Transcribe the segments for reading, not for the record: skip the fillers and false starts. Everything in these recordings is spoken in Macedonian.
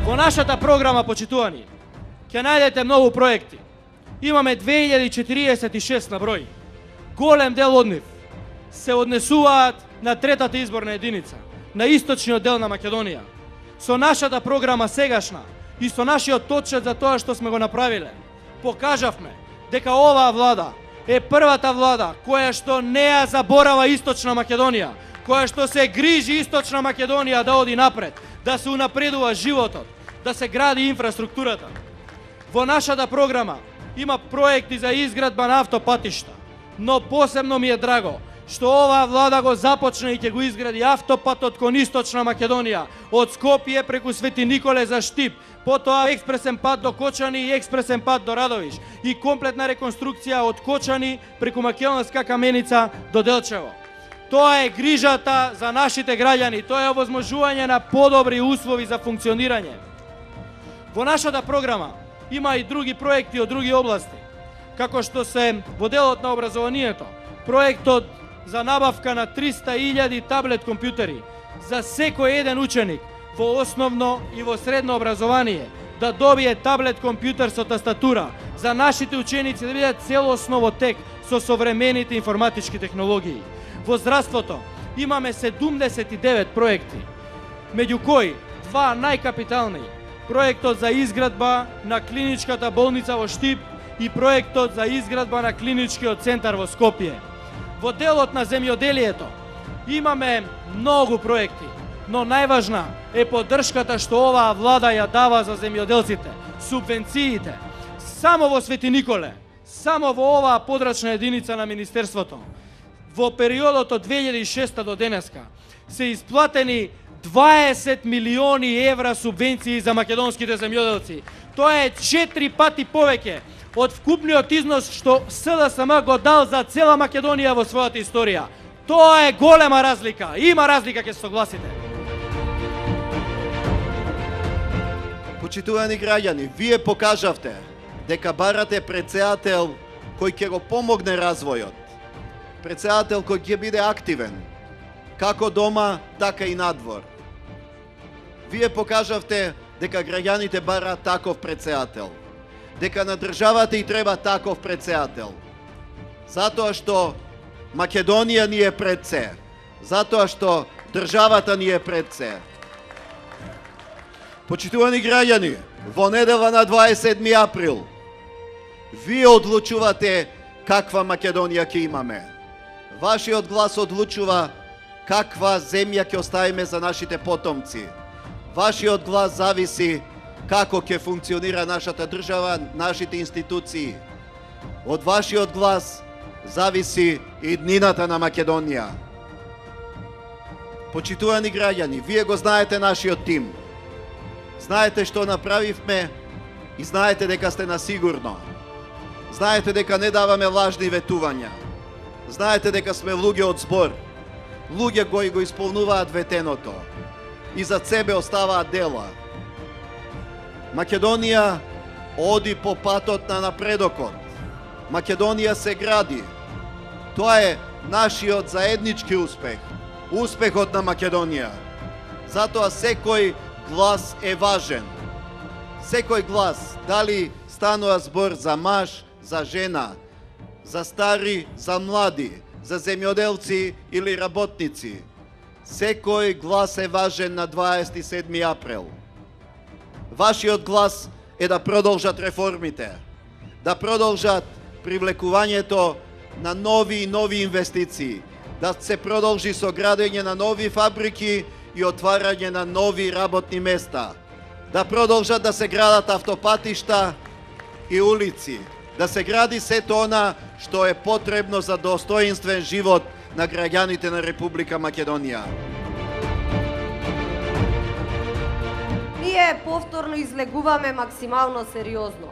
Во нашата програма, почитувани, ќе најдете многу проекти. Имаме 2046 на број. Голем дел од нив се однесуваат на третата изборна единица, на источниот дел на Македонија. Со нашата програма сегашна и со нашиот отчет за тоа што сме го направиле, покажавме дека оваа влада е првата влада која што не ја заборава Источна Македонија, која што се грижи Источна Македонија да оди напред, да се унапредува животот, да се гради инфраструктурата. Во нашата програма има проекти за изградба на автопатишта, но посебно ми е драго што оваа влада го започна и ќе го изгради автопатот кон Источна Македонија, од Скопје преку Свети Николе за Штип, потоа експресен пат до Кочани и експресен пат до Радовиш и комплетна реконструкција од Кочани преку Македонска Каменица до Делчево. Тоа е грижата за нашите граѓани, тоа е овозможување на подобри услови за функционирање. Во нашата програма има и други проекти од други области, како што се во делот на образованието, проектот за набавка на 300.000 таблет компјутери за секој еден ученик во основно и во средно образование да добие таблет компјутер со тастатура, за нашите ученици да бидат целосно во тек со современите информатички технологии. Во здравството имаме 79 проекти, меѓу кои два најкапитални: проектот за изградба на клиничката болница во Штип и проектот за изградба на клиничкиот центар во Скопје. Во делот на земјоделието имаме многу проекти, но најважна е поддршката што оваа влада ја дава за земјоделците, субвенциите. Само во Свети Николе, само во оваа подрачна единица на Министерството, во периодот од 2006 до денеска се исплатени 20 милиони евра субвенции за македонските земјоделци. Тоа е 4 пати повеќе од вкупниот износ што СДСМ го дал за цела Македонија во својата историја. Тоа е голема разлика. Има разлика, ќе се согласите. Почитувани граѓани, вие покажавте дека барате председател кој ќе го помогне развојот. Председател кој ќе биде активен, како дома, така и надвор. Вие покажавте дека граѓаните бараат таков председател, дека на државата и треба таков председател. Затоа што Македонија ни е пред се, затоа што државата ни е пред се. Почитувани граѓани, во недела на 27 април, вие одлучувате каква Македонија ќе имаме. Вашиот глас одлучува каква земја ќе оставиме за нашите потомци. Вашиот глас зависи како ќе функционира нашата држава, нашите институции. Од вашиот глас зависи и иднината на Македонија. Почитувани граѓани, вие го знаете нашиот тим. Знаете што направивме и знаете дека сте на сигурно. Знаете дека не даваме лажни ветувања. Знаете дека сме луѓе од збор, луѓе кои го исполнуваат ветеното и за себе оставаат дела. Македонија оди по патот на напредокот. Македонија се гради. Тоа е нашиот заеднички успех, успехот на Македонија. Затоа секој глас е важен. Секој глас, дали станува збор за маж, за жена, за стари, за млади, за земјоделци или работници. Секој глас е важен на 27 април. Вашиот глас е да продолжат реформите, да продолжат привлекувањето на нови и нови инвестиции, да се продолжи со градење на нови фабрики и отварање на нови работни места, да продолжат да се градат автопатишта и улици, да се гради сето она што е потребно за достоинствен живот на граѓаните на Република Македонија. Ние повторно излегуваме максимално сериозно.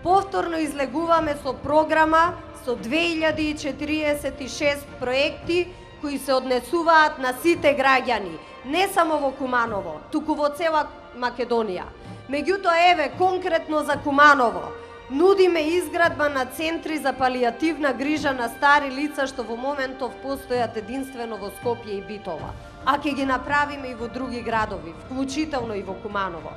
Повторно излегуваме со програма со 2046 проекти кои се однесуваат на сите граѓани, не само во Куманово, туку во цела Македонија. Меѓутоа, еве, конкретно за Куманово, нудиме изградба на центри за палијативна грижа на стари лица што во моментов постојат единствено во Скопје и Битола, а ќе ги направиме и во други градови, вклучително и во Куманово.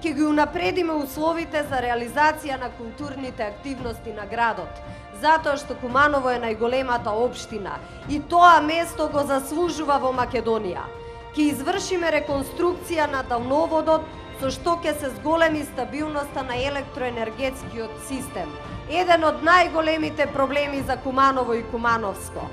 ќе ги унапредиме условите за реализација на културните активности на градот, затоа што Куманово е најголемата општина и тоа место го заслужува во Македонија. Ќе извршиме реконструкција на далноводот, со што ќе се зголеми стабилноста на електроенергетскиот систем, еден од најголемите проблеми за Куманово и Кумановско.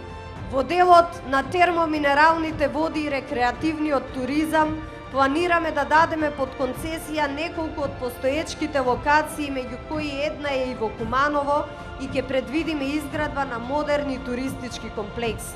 Во делот на термоминералните води и рекреативниот туризам, планираме да дадеме под концесија неколку од постоечките локации, меѓу кои една е и во Куманово, и ќе предвидиме изградба на модерни туристички комплекси.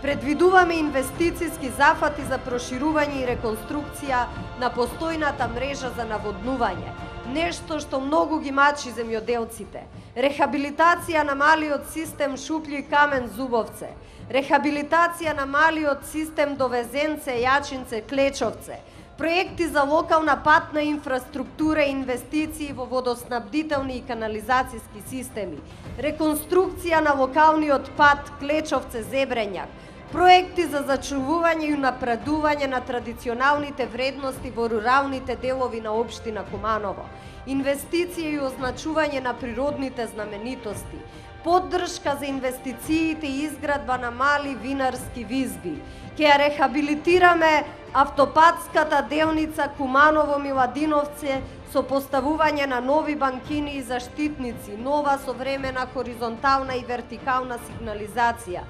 Предвидуваме инвестициски зафати за проширување и реконструкција на постојната мрежа за наводнување, нешто што многу ги мачи земјоделците. Рехабилитација на малиот систем Шуплји Камен Зубовце, рехабилитација на малиот систем Довезенце, Јачинце, Клечовце, проекти за локална патна инфраструктура и инвестиции во водоснабдителни и канализацијски системи, реконструкција на локалниот пат Клечовце-Зебрењак, проекти за зачувување и унапредување на традиционалните вредности во руралните делови на општина Куманово, инвестиции и означување на природните знаменитости, поддршка за инвестициите и изградба на мали винарски визби. Ќе ја рехабилитираме автопатската делница Куманово-Миладиновце со поставување на нови банкини и заштитници, нова современа хоризонтална и вертикална сигнализација.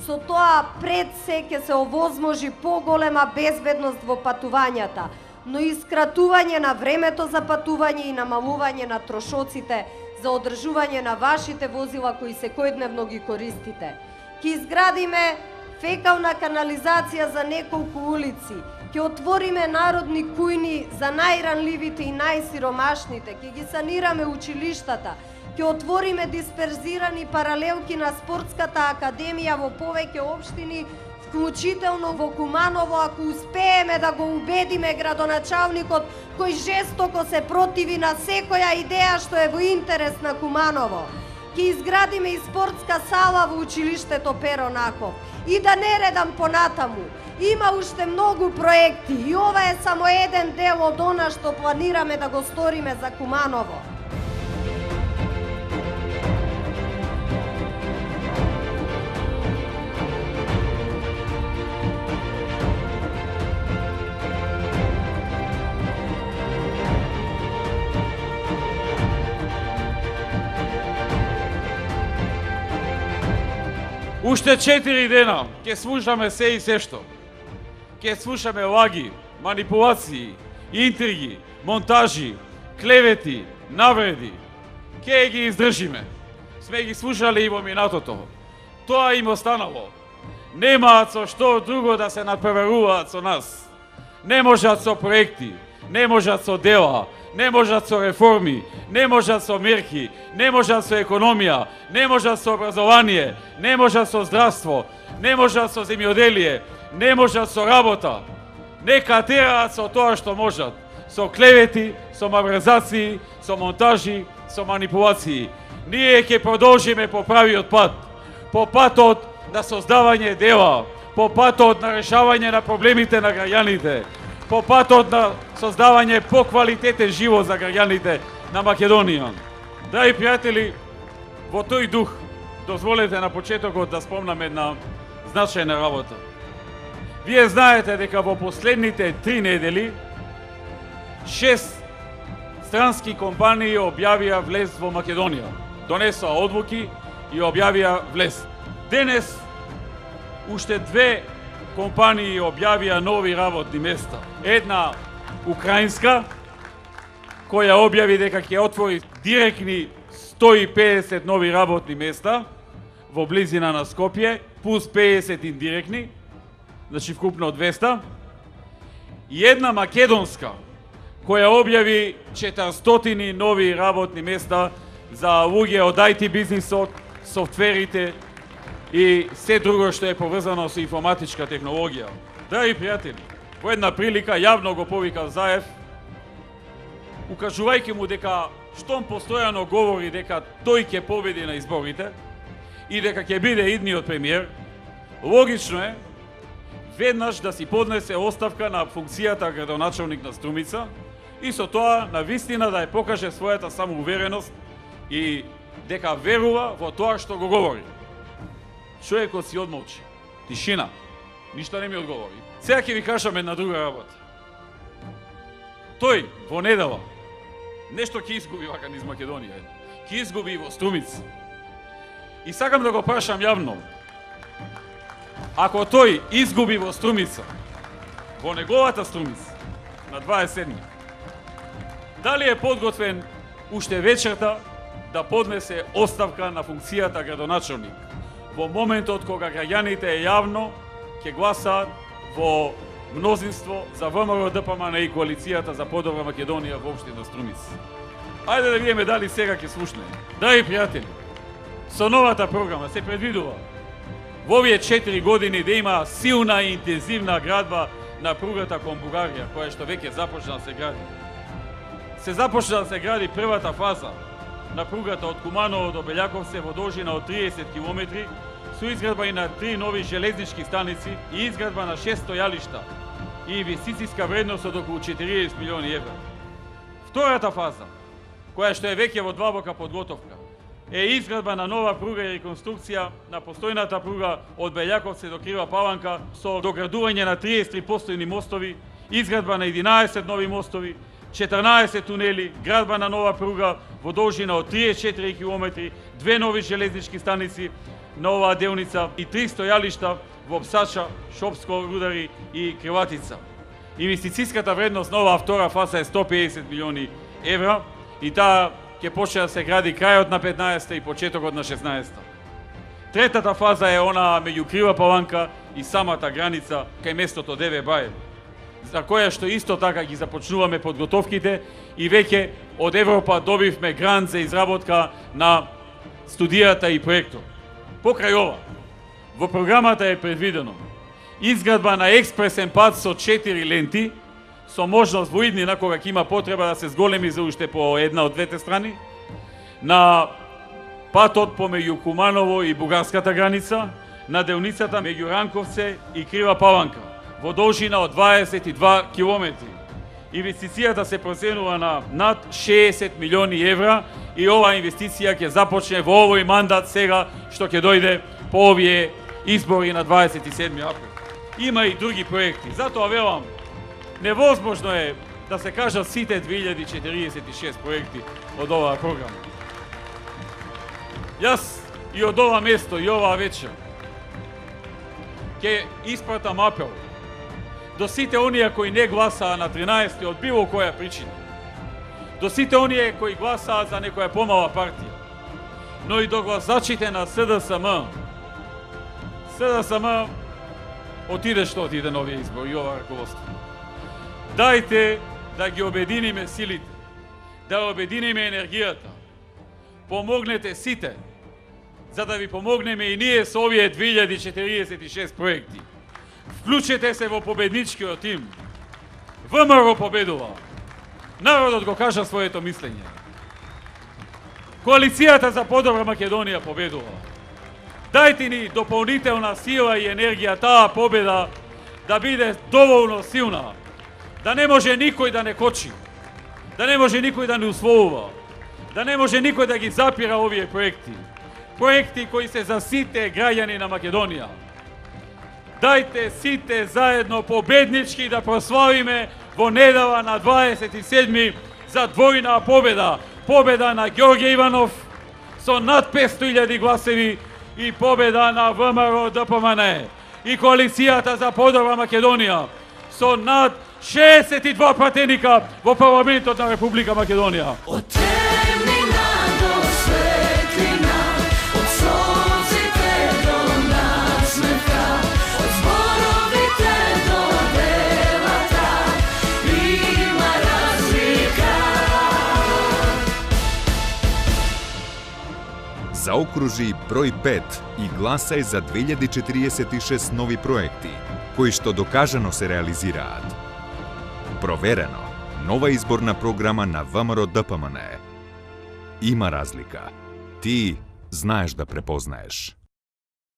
Со тоа пред се ќе се овозможи поголема безбедност во патувањата, но и скратување на времето за патување и намалување на трошоците за одржување на вашите возила кои секојдневно ги користите. Ќе изградиме фекална канализација за неколку улици, ќе отвориме народни кујни за најранливите и најсиромашните, ќе ги санираме училиштата, ќе отвориме дисперзирани паралелки на спортската академија во повеќе општини, вклучително во Куманово, ако успееме да го убедиме градоначалникот кој жестоко се противи на секоја идеја што е во интерес на Куманово. Ќе изградиме и спортска сала во училиштето Перо Наков. И да не редам понатаму, има уште многу проекти и ова е само еден дел од она што планираме да го сториме за Куманово. Уште 4 дена ќе слушаме се и се што. Ќе слушаме лаги, манипулации, интриги, монтажи, клевети, навреди. Ќе ги издржиме. Сме ги слушали и во минатото. Тоа им останало. Немаат со што друго да се надпреваруваат со нас. Не можат со проекти, не можат со дела, не можат со реформи, не можат со мерки, не можат со економија, не можат со образование, не можат со здравство, не можат со земјоделие, не можат со работа. Нека тераат со тоа што можат, со клевети, со маврезации, со монтажи, со манипулации. Ние ќе продолжиме по правиот пат, по патот на создавање дела, по патот на решавање на проблемите на граѓаните, по патот на создавање поквалитетен живот за граѓаните на Македонија. Драги пријатели, во тој дух, дозволете на почетокот да спомнам една значајна работа. Вие знаете дека во последните 3 недели 6 странски компании објавија влез во Македонија. Донесоа одлуки и објавија влез. Денес уште 2 компании објавија нови работни места. Една украинска, која објави дека ќе отвори директни 150 нови работни места во близина на Скопје, плюс 50 индиректни, значи вкупно 200. И една македонска, која објави 400 нови работни места за луѓе од IT бизнисот, софтверите и се друго што е поврзано со информатичка технологија. Драги пријатели, во една прилика јавно го повикав Заев, укажувајќи му дека штом постојано говори дека тој ќе победи на изборите и дека ќе биде идниот премиер, логично е веднаш да си поднесе оставка на функцијата градоначалник на Струмица и со тоа на вистина да ја покаже својата самоувереност и дека верува во тоа што го говори. Човекот си одмолчи. Тишина. Ништо не ми одговори. Сега ќе ви кажам една друга работа. Тој во недела нешто ќе изгуби вака низ Македонија. Ќе изгуби и во Струмица. И сакам да го прашам јавно. Ако тој изгуби во Струмица, во неговата Струмица, на 27, дали е подготвен уште вечерта да поднесе оставка на функцијата градоначелник во моментот кога граѓаните јавно ќе гласаат во мнозинство за ВМРО ДПМН и коалицијата за подобра Македонија во општина Струмица? Ајде да видиме дали сега ќе слушне. Драги пријатели, со новата програма се предвидува во овие 4 години да има силна и интензивна градба на пругата кон Бугарија, која што веќе започна да се гради. Се започна да се гради првата фаза на пругата од Куманово до Белјаковце во должина од 30 км, со изградба и на 3 нови железнички станици и изградба на 6 стојалишта и инвестицијска вредност од околу 40 милиони евра. Втората фаза, која што е веќе во длабока подготовка, е изградба на нова пруга и реконструкција на постојната пруга од Белјаковце до Крива Паланка со доградување на 33 постојни мостови, изградба на 11 нови мостови, 14 тунели, градба на нова пруга во должина од 34 км, 2 нови железнички станици на оваа делница и 3 стојалишта во Псача, Шопско, Рудари и Криватица. Инвестицијската вредност на оваа втора фаза е 150 милиони евра и таа ќе почне да се гради крајот на 15-та и почетокот на 16-та. Третата фаза е она меѓу Крива Паланка и самата граница кај местото Деве Бај, за која што исто така ги започнуваме подготовките и веќе од Европа добивме грант за изработка на студијата и проектот. Покрај ова, во програмата е предвидено изградба на експресен пат со 4 ленти, со можност во иднина кога ќе има потреба да се зголеми за уште по една од двете страни, на патот помеѓу Куманово и бугарската граница, на делницата меѓу Ранковце и Крива Паланка, во должина од 22 километри. Инвестицијата се проценува на над 60 милиони евра и оваа инвестиција ќе започне во овој мандат сега што ќе дојде по овие избори на 27 април. Има и други проекти, затоа велам, невозможно е да се кажат сите 2046 проекти од оваа програма. Јас и од ова место и оваа вечер ќе испратам апел до сите оние кои не гласаа на 13 од било која причина, до сите оние кои гласаа за некоја помала партија, но и до гласачите на СДСМ. СДСМ отиде што отиде на овие избори и ова раководство. Дајте да ги обединиме силите, да обединиме енергијата. Помогнете сите, за да ви помогнеме и ние со овие 2046 проекти. Вклучете се во победничкиот тим. ВМРО победува. Народот го кажа своето мислење. Коалицијата за подобра Македонија победува. Дајте ни дополнителна сила и енергија таа победа да биде доволно силна, да не може никој да не кочи, да не може никој да не усвоува, да не може никој да ги запира овие проекти. Проекти кои се за сите граѓани на Македонија. Дајте сите заедно победнички да прославиме во недела на 27 за двојна победа. Победа на Ѓорѓе Иванов со над 500.000 гласеви и победа на ВМРО ДПМН и коалицијата за подобра Македонија со над 62 пратеника во парламентот на Република Македонија. Од темнина до светлина, од солзите до насмевка, од зборовите до делата, има разлика. Заокружи број 5 и гласај за 2046 нови проекти, кои што докажано се реализираат. Проверено, нова изборна програма на ВМРО ДПМН. Има разлика. Ти знаеш да препознаеш.